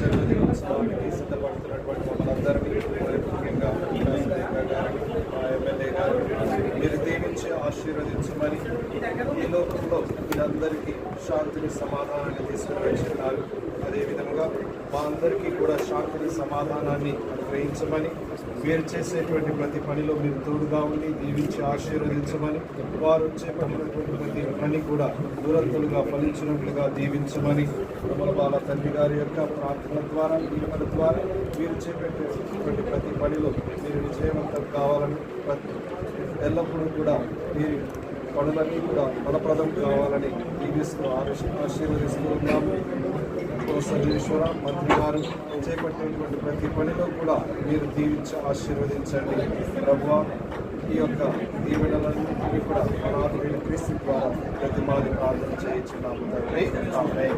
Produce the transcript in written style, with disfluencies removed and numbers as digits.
జన్మదినోత్సవానికి సిద్ధపడుతున్నటువంటి మమ్మల్ందరినీ, మరి ముఖ్యంగా మా ఎమ్మెల్యే గారు మీరు దీవించి ఆశీర్వదించమని, ఈ లోకంలో మీరందరికీ శాంతిని సమాధానాన్ని తీసుకుని వచ్చిన్నారు. అదేవిధంగా మా అందరికీ కూడా శాంతిని సమాధానాన్ని అనుగ్రహించమని, మీరు చేసేటువంటి ప్రతి పనిలో మీరు తోడుగా ఉండి దీవించి ఆశీర్వదించమని, వారు చేపట్టినటువంటి ప్రతి పని కూడా దూరంతులుగా ఫలించినట్లుగా దీవించమని, వాళ్ళ తండ్రి గారి యొక్క ప్రార్థన ద్వారా దీవెనల ద్వారా మీరు చేపట్టేటువంటి ప్రతి పనిలో మీరు విజయవంతం కావాలని, ఎల్లప్పుడూ కూడా మీరు పనులన్నీ కూడా ఫలప్రదం కావాలని దీవిస్తూ ఆశీర్వదిస్తూ ఉన్నాము. సర్వేశ్వర మంత్రి గారు చేపట్టేటువంటి ప్రతి పనిలో కూడా మీరు దీవించి ఆశీర్వదించండి ప్రభువా. ఈ యొక్క దీవెనలన్నింటినీ కూడా అనాథులైన క్రీస్తు ద్వారా ప్రతి మాది ప్రార్థన చేయించున్నాము తండ్రి. ఆమేన్.